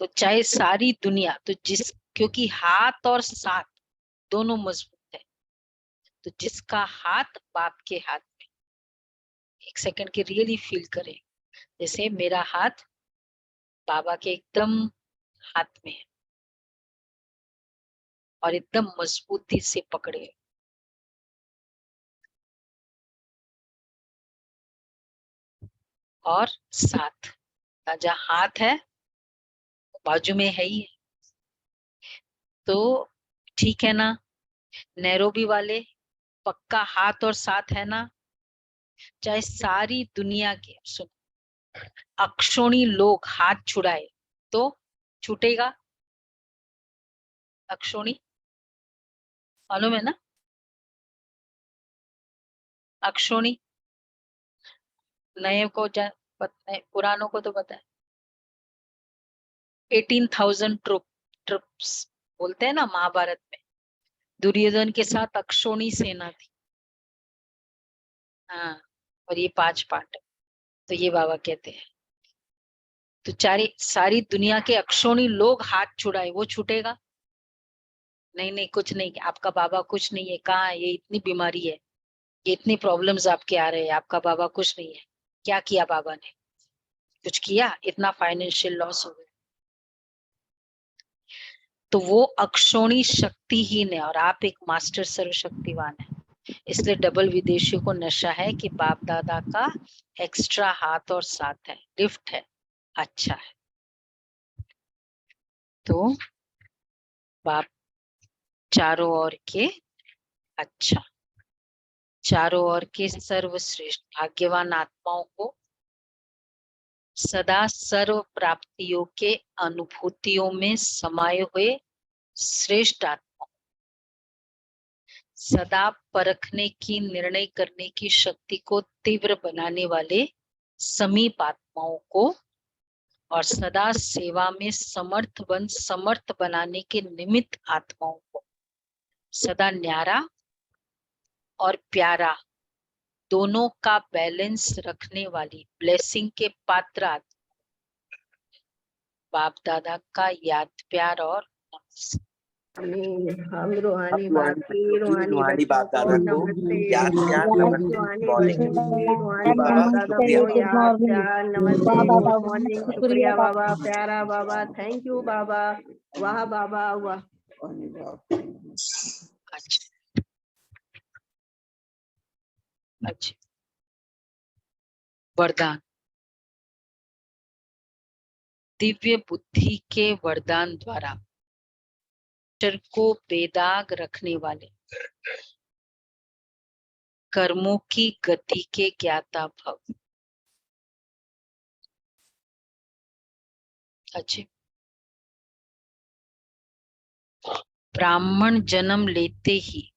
तो चाहे सारी दुनिया, तो जिस, क्योंकि हाथ और साथ दोनों मजबूत है, तो जिसका हाथ बाप के हाथ में, एक सेकंड के रियली फील करें, जैसे मेरा हाथ बाबा के एकदम हाथ में है और एकदम मजबूती से पकड़े, और साथ जहाँ हाथ है बाजू में है ही है। तो ठीक है ना, नैरोबी वाले पक्का हाथ और साथ है ना। चाहे सारी दुनिया के, सुन, अक्षोणी लोग हाथ छुड़ाए तो छूटेगा। अक्षोणी मालूम है ना? अक्षोणी नए को पुरानों को तो पता है। 18,000 ट्रुप्स बोलते हैं ना महाभारत में, दुर्योधन के साथ अक्षोणी सेना थी। हाँ, और ये 5 पांडव। तो ये बाबा कहते हैं, तो सारी दुनिया के अक्षोणी लोग हाथ छुड़ाए, वो छूटेगा? नहीं नहीं, कुछ नहीं, आपका बाबा कुछ नहीं है। कहाँ है? ये इतनी बीमारी है, ये इतनी प्रॉब्लम्स आपके आ रहे हैं, आपका बाबा कुछ नहीं है। क्या किया बाबा ने? कुछ किया? इतना फाइनेंशियल लॉस हो गया। तो वो अक्षोणी शक्तिहीन है और आप एक मास्टर सर्वशक्तिवान है। इसलिए डबल विदेशियों को नशा है कि बाप दादा का एक्स्ट्रा हाथ और साथ है, लिफ्ट है, अच्छा है। तो बाप चारों ओर के अच्छा, चारों ओर के सर्वश्रेष्ठ भाग्यवान आत्माओं को सदा सर्व प्राप्तियों के अनुभूतियों में समाये हुए श्रेष्ठ आत्मा, सदा परखने की, निर्णय करने की शक्ति को तीव्र बनाने वाले समीप आत्माओं को और सदा सेवा में समर्थ बनाने के निमित्त आत्माओं को सदा न्यारा और प्यारा दोनों का बैलेंस रखने वाली ब्लेसिंग के पात्र आत्मा, बाप दादा का याद प्यार और नमस्ते। हम रूहानी बाप की रूहानी रूहानी बच्चों बाप दादा को को नमस्ते। याद प्यार रूहानी नमस्ते। बच्चों की रूहानी बाबा बाप दादा शुक्रिया। को याद प्यार नमस्ते। गुड मॉर्निंग, शुक्रिया बाबा, प्यारा बाबा, थैंक यू बाबा, वाह बाबा वाह। अच्छा अच्छा, वरदान। दिव्य बुद्धि के वरदान द्वारा शरीर को बेदाग रखने वाले कर्मों की गति के ज्ञाता भव। अच्छे, ब्राह्मण जन्म लेते ही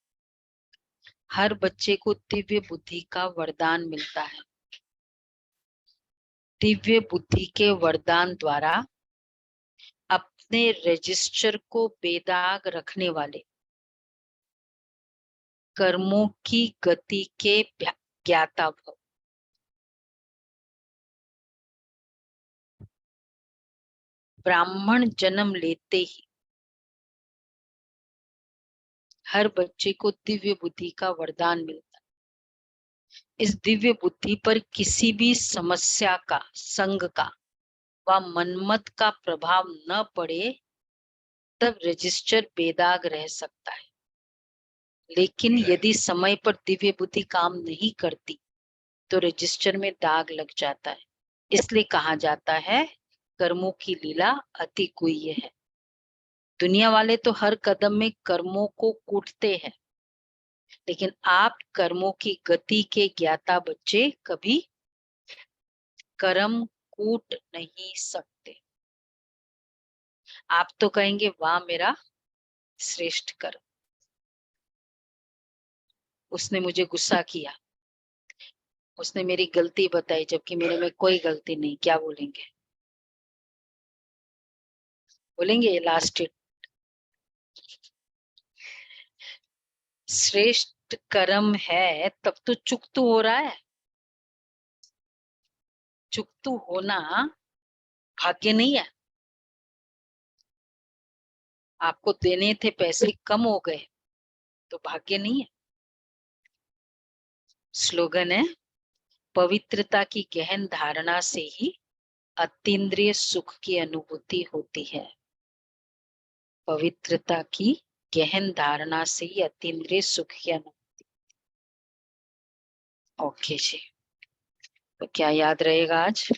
हर बच्चे को दिव्य बुद्धि का वरदान मिलता है। दिव्य बुद्धि के वरदान द्वारा अपने रजिस्टर को बेदाग रखने वाले कर्मों की गति के ज्ञाता भव। ब्राह्मण जन्म लेते ही हर बच्चे को दिव्य बुद्धि का वरदान मिलता है। इस दिव्य बुद्धि पर किसी भी समस्या का, संग का व मनमत का प्रभाव न पड़े तब रजिस्टर बेदाग रह सकता है। लेकिन यदि समय पर दिव्य बुद्धि काम नहीं करती तो रजिस्टर में दाग लग जाता है। इसलिए कहा जाता है कर्मों की लीला अति गुह्य है। दुनिया वाले तो हर कदम में कर्मों को कूटते हैं, लेकिन आप कर्मों की गति के ज्ञाता बच्चे कभी कर्म कूट नहीं सकते। आप तो कहेंगे वाह मेरा श्रेष्ठ कर्म, उसने मुझे गुस्सा किया, उसने मेरी गलती बताई जबकि मेरे में कोई गलती नहीं। क्या बोलेंगे? बोलेंगे लास्ट श्रेष्ठ कर्म है तब तो चुकतू हो रहा है। चुकतू होना भाग्य नहीं है। आपको देने थे पैसे, कम हो गए तो भाग्य नहीं है। स्लोगन है, पवित्रता की गहन धारणा से ही अतीन्द्रिय सुख की अनुभूति होती है। पवित्रता की गहन धारणा से ही अतीन्द्रिय सुख की अनुभूति। ओके जी, तो क्या याद रहेगा आज?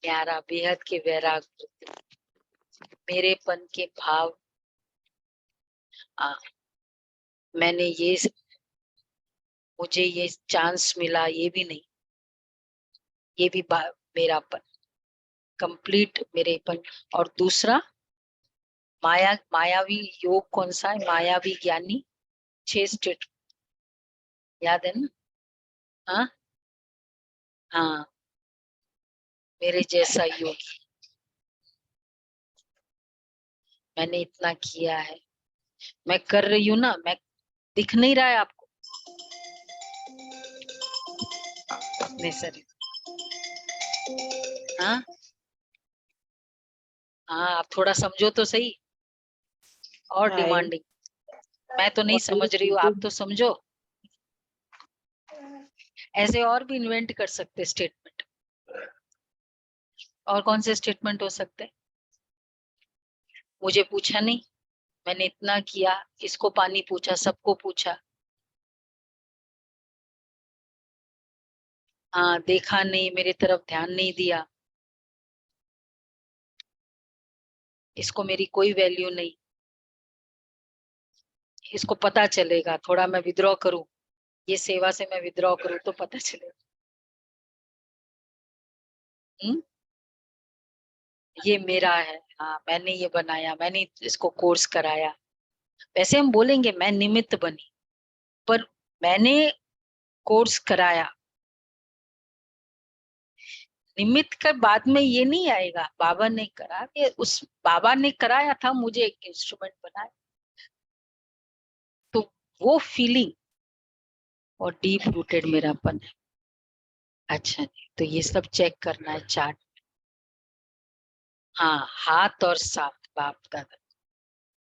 प्यारा बेहद के वैराग, मेरेपन के भाव। मैंने ये, मुझे ये चांस मिला, ये भी नहीं, ये भी मेरापन, कंप्लीट मेरेपन। और दूसरा मायावी योग कौन सा है? मायावी ज्ञानी 6 स्टेट, याद है ना? हाँ हाँ, मेरे जैसा योगी। मैंने इतना किया है, मैं कर रही हूँ ना, मैं दिख नहीं रहा है आपको अपने शरीर? हाँ हाँ, आप थोड़ा समझो तो सही। और डिमांडिंग, मैं तो नहीं समझ रही हूँ, आप तो समझो। ऐसे और भी इन्वेंट कर सकते स्टेटमेंट। और कौन से स्टेटमेंट हो सकते? मुझे पूछा नहीं, मैंने इतना किया, इसको पानी पूछा, सबको पूछा, हाँ देखा नहीं, मेरे तरफ ध्यान नहीं दिया, इसको मेरी कोई वैल्यू नहीं, इसको पता चलेगा, थोड़ा मैं विद्रॉ करूं, ये सेवा से मैं विद्रॉ करूं तो पता चलेगा। ये मेरा है, हाँ मैंने ये बनाया, मैंने इसको कोर्स कराया। वैसे हम बोलेंगे मैं निमित्त बनी, पर मैंने कोर्स कराया। निमित्त का बाद में ये नहीं आएगा, बाबा ने करा, ये उस बाबा ने कराया था, मुझे एक इंस्ट्रूमेंट बनाया, तो वो फीलिंग और डीप रूटेड मेरापन है। अच्छा जी, तो ये सब चेक करना है चार्ट। हाँ, हाथ और साथ बाप दादा।